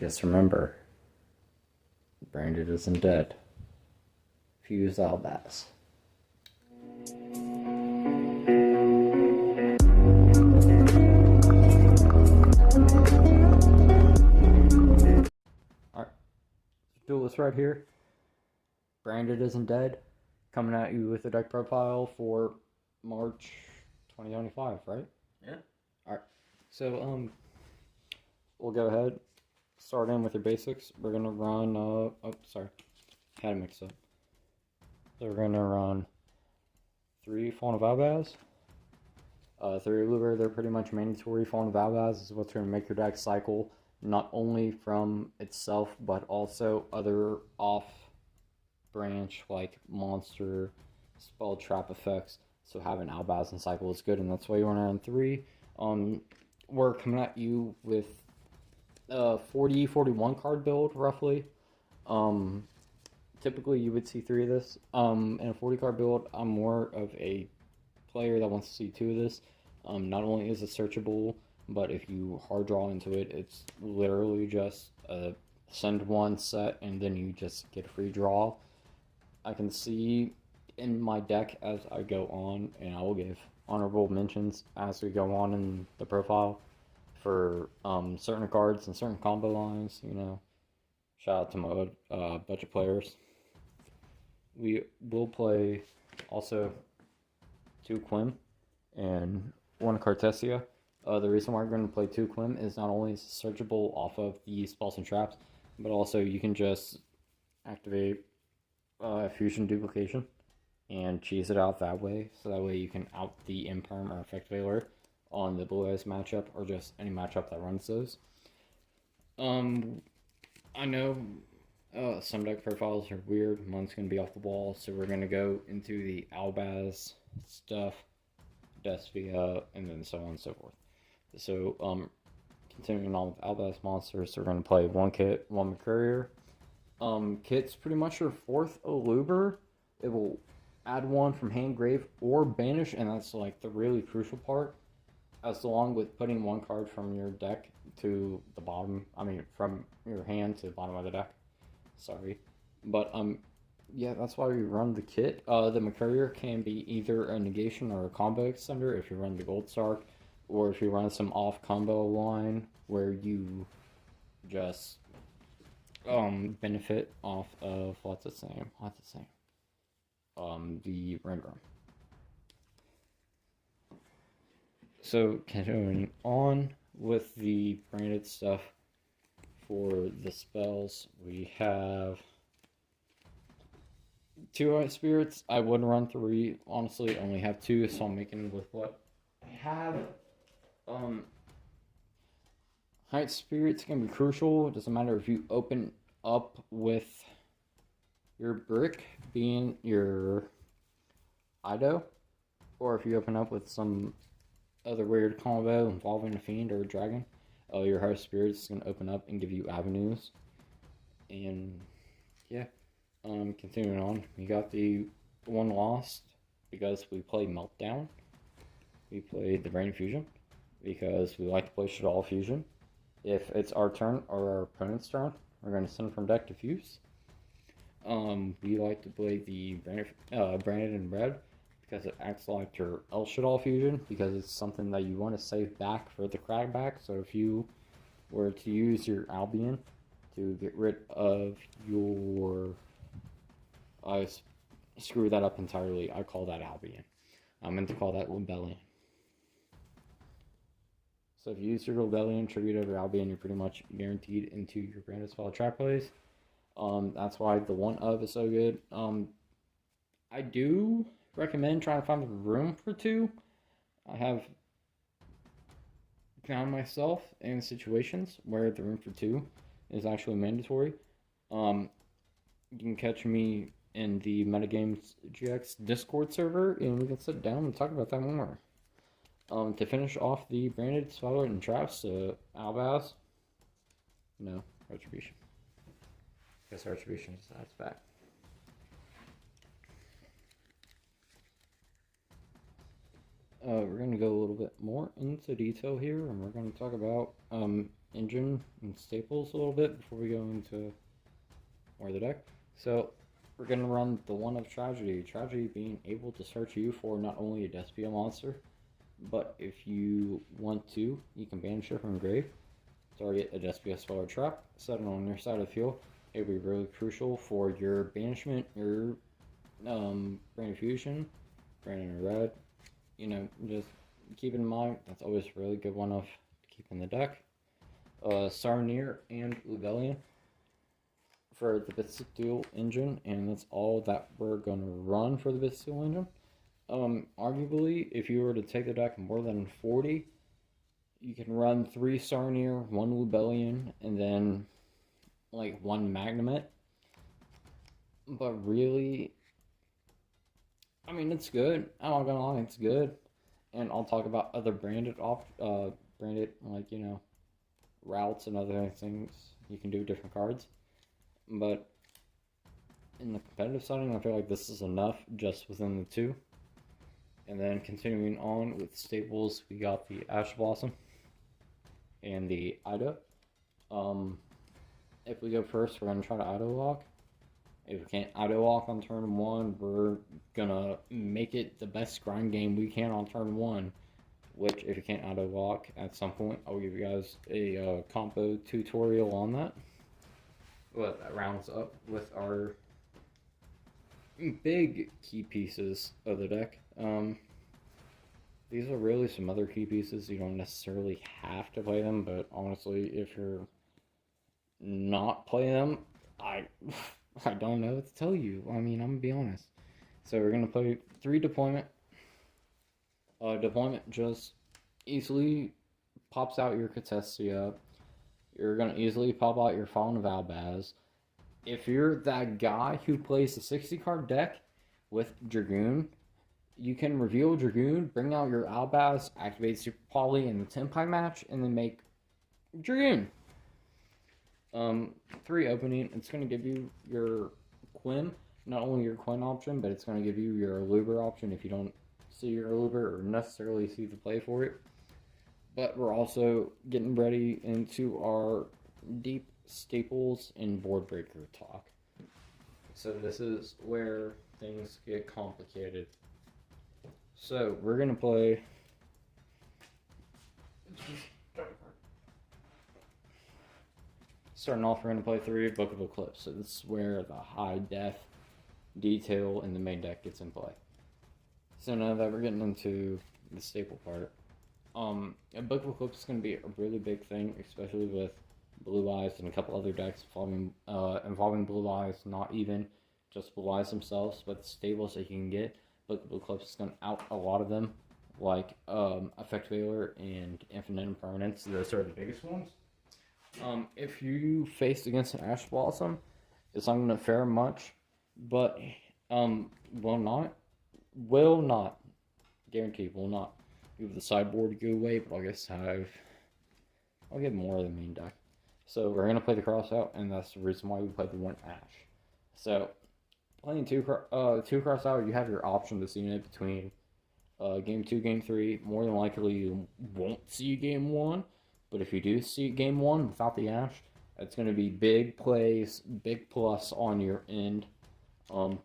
Just remember, Branded isn't dead. Fuse Albaz. Alright, Duelist right here. Branded isn't dead. Coming at you with a deck profile for March 2025, right? Yeah. Alright, so we'll go ahead. Start in with your basics. We're gonna run. Had to mix up. So we're gonna run 3 Fawn of Albaz, 3 Lure. They're pretty much mandatory. Fawn of Albaz is what's gonna make your deck cycle not only from itself but also other off branch like monster, spell, trap effects. So having Albaz and cycle is good, and that's why you want to run 3. We're coming at you with 41 card build roughly. Typically you would see 3 of this. In a 40 card build, I'm more of a player that wants to see 2 of this. Not only is it searchable, but if you hard draw into it, it's literally just a send 1 set and then you just get a free draw. I can see in my deck as I go on, and I will give honorable mentions as we go on in the profile for certain cards and certain combo lines. Shout out to my budget players. We will play also 2 Quim and 1 Cartesia. The reason why we're going to play 2 Quim is not only is it searchable off of the spells and traps, but also you can just activate Fusion Duplication and cheese it out that way, so that way you can out the Imperm or Effect Veiler on the Blue Eyes matchup, or just any matchup that runs those. I know some deck profiles are weird. Mine's going to be off the wall, so we're going to go into the Albaz stuff, Despia, and then so on and so forth. So, continuing on with Albaz monsters, we're going to play 1 Kit, 1 Mercurier. Kit's pretty much your 4th Eluber. It will add 1 from hand, grave, or banish, and that's like the really crucial part. As along with putting 1 card from your deck to the bottom, from your hand to the bottom of the deck. Sorry. But, yeah, that's why we run the kit. The Mercurier can be either a negation or a combo extender if you run the Gold Sark, or if you run some off combo line where you just benefit off of the Ringworm. So continuing on with the branded stuff for the spells, we have 2 Ice Spirits. I would run 3. Honestly, I only have 2, so I'm making with what I have. Height Spirits can be crucial. It doesn't matter if you open up with your brick being your Ido, or if you open up with some other weird combo involving a fiend or a dragon. Your Height Spirits is going to open up and give you avenues. And yeah, continuing on, we got the 1 lost because we played Meltdown. We played the Brain Fusion because we like to play Shaddoll Fusion. If it's our turn or our opponent's turn, we're going to send from deck to Fuse. We like to play the Branded in Red because it acts like your El Shaddoll Fusion, because it's something that you want to save back for the crackback. So if you were to use your Albion to get rid of your... I screw that up entirely. I call that Albion. I meant to call that Rebellion. So if you use your Rebellion, tribute over Albion, you're pretty much guaranteed into your Branded Spell trap plays. That's why the 1 of is so good. I do recommend trying to find the room for 2. I have found myself in situations where the room for 2 is actually mandatory. You can catch me in the Metagames GX Discord server, and we can sit down and talk about that more. To finish off the Branded Spell and Traps, Albaz. No, Retribution. I guess Retribution that's back. We're going to go a little bit more into detail here, and we're going to talk about engine and staples a little bit before we go into more of the deck. So we're gonna run the One of Tragedy. Tragedy being able to search you for not only a Despia monster, but if you want to, you can banish her from grave, target a Despia spell or trap, set it on your side of the field. It'll be really crucial for your banishment, your Brain Fusion, Brain Red. You know, just keep in mind that's always a really good one of to keep in the deck. Sarnier and Lubellion for the Bystial engine, and that's all that we're gonna run for the Bystial engine. Arguably, if you were to take the deck more than 40, you can run 3 Sarnier, 1 Lubellion, and then like 1 Magnemite. But really, I mean, it's good. I'm not gonna lie, it's good. And I'll talk about other branded, like, you know, routes and other things you can do with different cards. But in the competitive setting, I feel like this is enough just within the 2. And then continuing on with staples, we got the Ash Blossom and the Ido. If we go first, we're going to try to Ido lock. If we can't Ido lock on turn 1, we're going to make it the best grind game we can on turn 1. Which, if you can't Ido lock at some point, I'll give you guys a combo tutorial on that. But that rounds up with our big key pieces of the deck. These are really some other key pieces. You don't necessarily have to play them, but honestly, if you're not playing them, I don't know what to tell you. I mean, I'm gonna be honest. So we're gonna play 3 deployment. Deployment just easily pops out your Catestia. You're gonna easily pop out your Fallen of Albaz. If you're that guy who plays the 60-card deck with Dragoon, you can reveal Dragoon, bring out your Albaz, activate Super Poly in the Tenpai match, and then make Dragoon. 3 opening, it's going to give you your Quinn, not only your Quinn option, but it's going to give you your Luber option if you don't see your Luber or necessarily see the play for it. But we're also getting ready into our deep staples and board breaker talk. So this is where things get complicated. So we're gonna play. Starting off, we're gonna play 3 Book of Eclipse. So this is where the high def detail in the main deck gets in play. So now that we're getting into the staple part, a Book of Eclipse is gonna be a really big thing, especially with Blue Eyes and a couple other decks involving Blue Eyes, not even just Blue Eyes themselves, but the staples that you can get. Book of Eclipse is going to out a lot of them, like Effect Veiler and Infinite Impermanence. Those are the biggest ones. If you face against an Ash Blossom, it's not going to fare much, but will not, guaranteed will not move the sideboard to go away, but I'll get more of the main deck. So we're going to play the cross out, and that's the reason why we played the 1 Ash. So playing 2 cross out, you have your option to see it between game 2, game 3. More than likely, you won't see game 1, but if you do see game 1 without the Ash, it's going to be big plays, big plus on your end.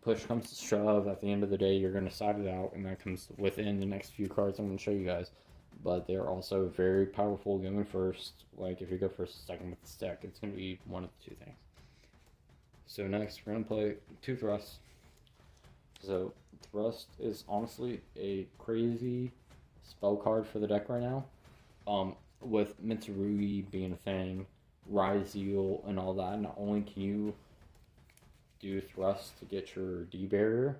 Push comes to shove. At the end of the day, you're going to side it out, and that comes within the next few cards I'm going to show you guys. But they're also very powerful going first. Like, if you go first or second with the stack, it's going to be one of the 2 things. So next, we're going to play 2 Thrust. So Thrust is honestly a crazy spell card for the deck right now. With Mitsurugi being a thing, Ryzeal and all that, not only can you do Thrust to get your D-Barrier,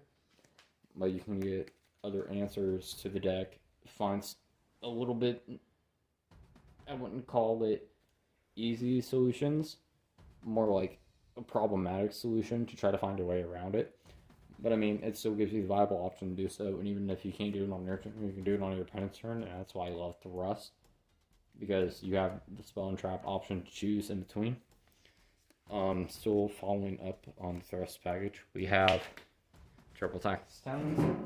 but you can get other answers to the deck. Finds a little bit, I wouldn't call it easy solutions, more like a problematic solution to try to find a way around it. But I mean, it still gives you the viable option to do so, and even if you can't do it on your turn, you can do it on your opponent's turn, and that's why I love Thrust, because you have the spell and trap option to choose in between. Still following up on the Thrust package, we have Triple Tactics Talons.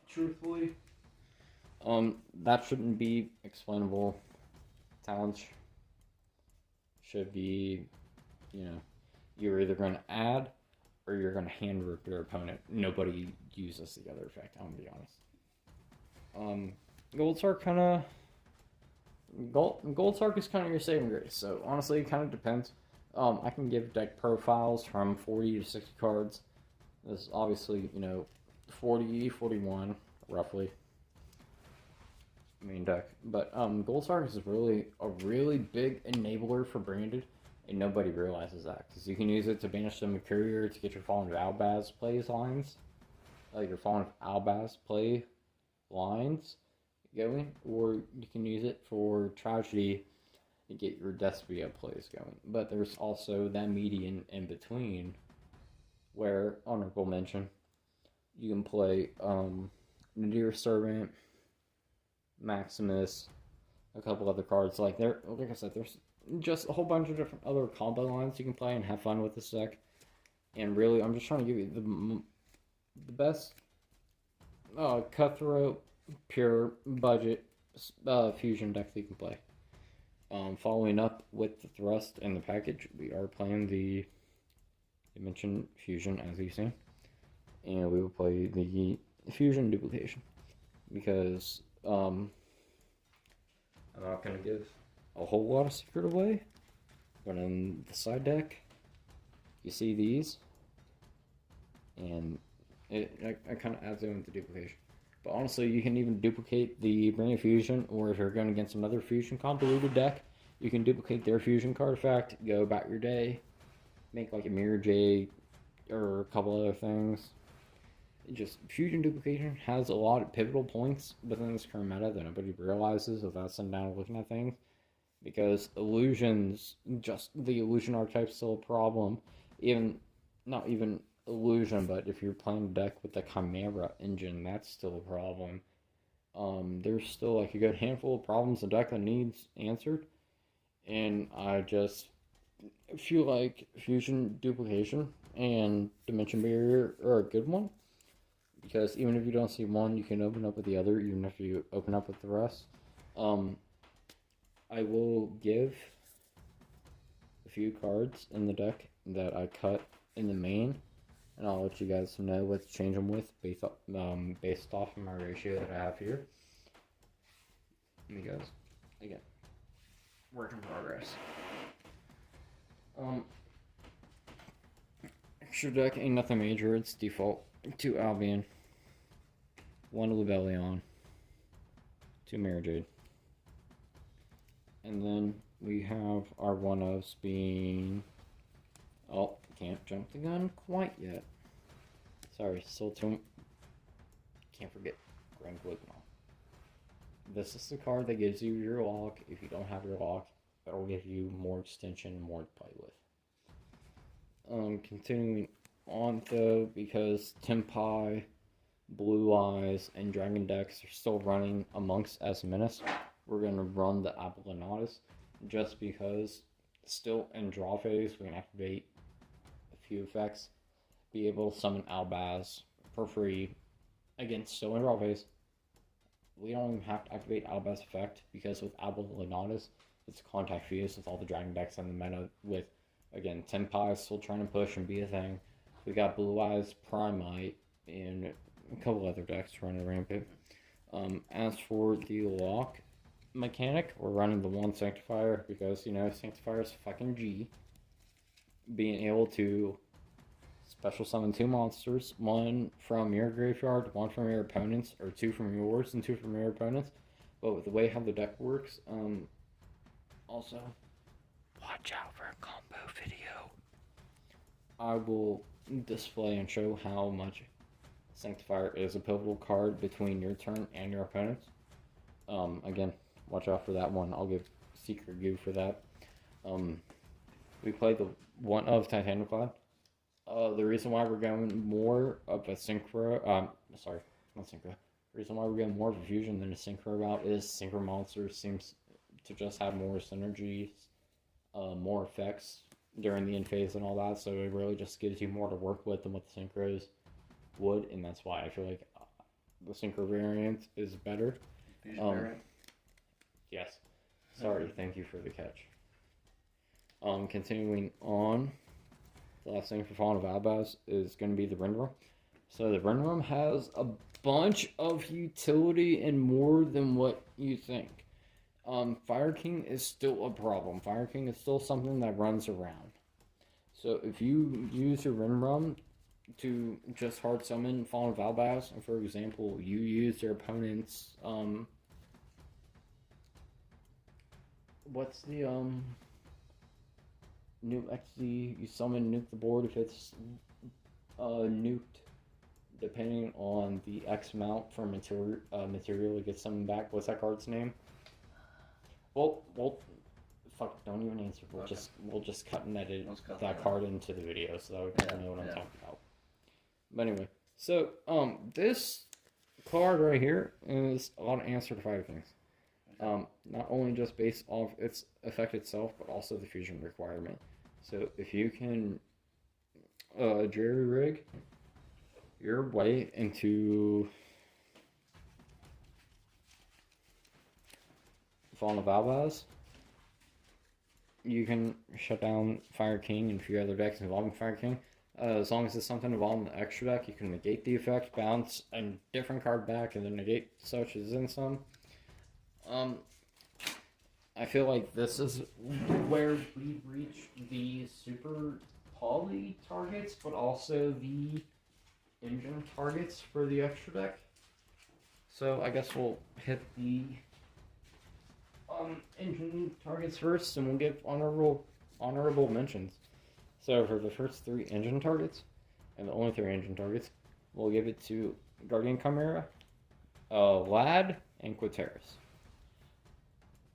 Truthfully, that shouldn't be explainable talents should be, you're either going to add or you're going to hand rip your opponent. Nobody uses the other effect, I'm going to be honest. Gold Sark kind of... Gold Sark is kind of your saving grace, so honestly, it kind of depends. I can give deck profiles from 40 to 60 cards. This is obviously, 40, 41, roughly. Main deck. But Gold Sark is really a really big enabler for Branded, and nobody realizes that. Because you can use it to banish the Mercurier to get your Fallen of Albaz plays lines. Your Fallen of Albaz play lines going, or you can use it for Tragedy to get your Despia plays going. But there's also that median in between where, honorable mention, you can play Nadir Servant, Maximus, a couple other cards. Like I said, there's just a whole bunch of different other combo lines you can play and have fun with this deck. And really, I'm just trying to give you the best cutthroat, pure budget fusion deck that you can play. Following up with the Thrust and the package, we are playing the Dimension Fusion, as you've seen, and we will play the Fusion Duplication because I'm not going to give a whole lot of secret away. But in the side deck, you see these, and I kind of add them into duplication. But honestly, you can even duplicate the Brain Fusion, or if you're going against another Fusion convoluted deck, you can duplicate their Fusion card effect, go about your day, make like a Mirror Jade, or a couple other things. Just Fusion Duplication has a lot of pivotal points within this current meta that nobody realizes without sitting down and looking at things. Because illusions, just the illusion archetype is still a problem. Not even illusion, but if you're playing a deck with the Chimera engine, that's still a problem. There's still like a good handful of problems the deck that needs answered. And I just feel like Fusion Duplication and Dimension Barrier are a good one. Because even if you don't see one, you can open up with the other, even if you open up with the rest. I will give a few cards in the deck that I cut in the main, and I'll let you guys know what to change them with based off of my ratio that I have here. Because, again, work in progress. Extra deck ain't nothing major, it's default. 2 Albion, 1 Lubellion, 2 Mirror Jade. And then we have our one-ofs being... Oh, can't jump the gun quite yet. Sorry, still too... Can't forget Grand Glugnal. This is the card that gives you your lock. If you don't have your lock, that'll give you more extension, more to play with. Continuing on though, because Tempai, Blue Eyes, and Dragon decks are still running amongst as Menace, we're going to run the Apollinatus just because still in draw phase we can activate a few effects, be able to summon Albaz for free. Again, still in draw phase. We don't even have to activate Albaz effect because with Apollinatus it's contact fuse with all the Dragon decks and the meta with, again, Tempai still trying to push and be a thing. We got Blue Eyes, Primite, and a couple other decks running rampant. As for the lock mechanic, we're running the 1 Sanctifier because, Sanctifier is fucking G. Being able to special summon 2 monsters, 1 from your graveyard, 1 from your opponent's, or 2 from yours and 2 from your opponent's. But with the way how the deck works, also, watch out for a combo video. I will display and show how much Sanctifier is a pivotal card between your turn and your opponent's. Again, watch out for that one. I'll give Secret Goo for that. We played the one of Titaniclad. The reason why we're going more of a Synchro, sorry, not Synchro. The reason why we're getting more of a Fusion than a Synchro route is Synchro Monsters seems to just have more synergies, more effects during the end phase and all that, so it really just gives you more to work with than what the Synchros would, and that's why I feel like the Synchro variant is better. Fusion variant? Yes. Sorry, thank you for the catch. Continuing on, the last thing for Fallen of Albaz is going to be the render room. So the render room has a bunch of utility and more than what you think. Fire King is still a problem. Fire King is still something that runs around. So if you use your render room to just hard summon Fallen of Albaz, and for example, you use your opponent's what's the Nuke XD, you summon nuke the board if it's nuked, depending on the X amount for material to get summoned back. What's that card's name? Well, fuck, don't even answer. We'll just cut and edit that card into the video so that we can know what I'm talking about. But anyway, so this card right here is a lot of answer to Fire Kings. Not only just based off its effect itself, but also the fusion requirement. So if you can jerry rig your way into Fallen of Albaz, you can shut down Fire King and a few other decks involving Fire King. As long as it's something involving the extra deck, you can negate the effect, bounce a different card back, and then negate such as in some. I feel like this is where we reach the super poly targets, but also the engine targets for the extra deck. So I guess we'll hit the engine targets first, and we'll give honorable mentions. So for the first 3 engine targets, and the only 3 engine targets, we'll give it to Guardian Chimera, Lad, and Quaterus.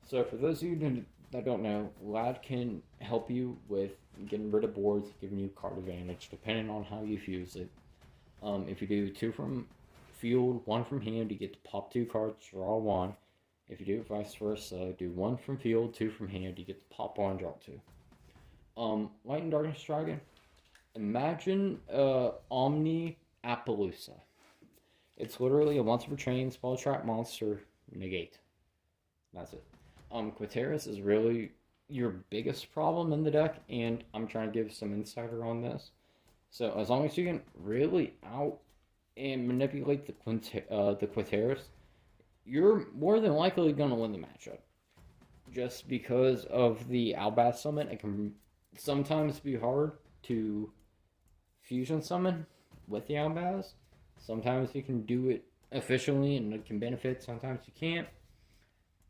So for those of you that don't know, Lad can help you with getting rid of boards, giving you card advantage, depending on how you fuse it. If you do 2 from field, 1 from hand, you get to pop 2 cards, draw 1. If you do it vice versa, do 1 from field, 2 from hand, you get to pop 1, draw 2. Light and Darkness Dragon. Imagine Omni Appaloosa. It's literally a once per train, spell trap monster, negate. That's it. Quaterus is really your biggest problem in the deck, and I'm trying to give some insider on this. So as long as you can really out and manipulate the Quaterus, you're more than likely going to win the matchup. Just because of the Albaz summon, it can sometimes be hard to fusion summon with the Albaz. Sometimes you can do it efficiently and it can benefit, sometimes you can't.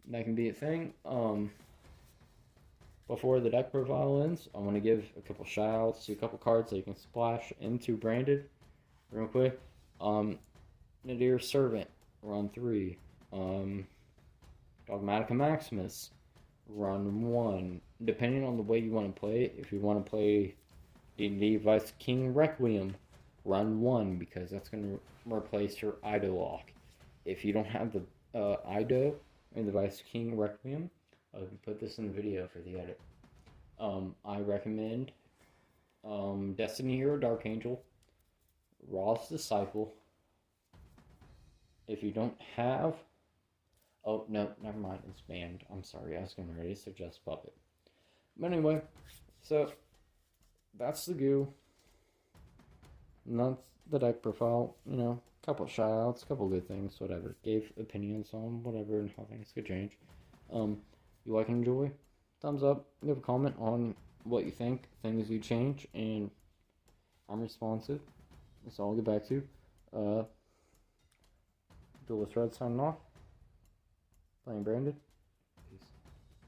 That can be a thing. Before the deck profile ends, I want to give a couple shoutouts to a couple cards that you can splash into Branded real quick. Nadir Servant, run 3. Dogmatica Maximus, run 1. Depending on the way you want to play it, if you want to play D&D Vice King Requiem, run 1, because that's going to replace your Ido lock. If you don't have the Ido and the Vice King Requiem, I can put this in the video for the edit. I recommend Destiny Hero Dark Angel, Raw's Disciple. If you don't have... Oh, no, never mind, it's banned. I'm sorry, I was going to already suggest Puppet. But anyway, so that's the goo. And that's the deck profile, you know, couple shoutouts, couple good things, whatever. Gave opinions on whatever and how things could change. You like and enjoy? Thumbs up, leave a comment on what you think, things you change, and I'm responsive. That's all I'll get back to. Duelist Red signing off. Playing Branded.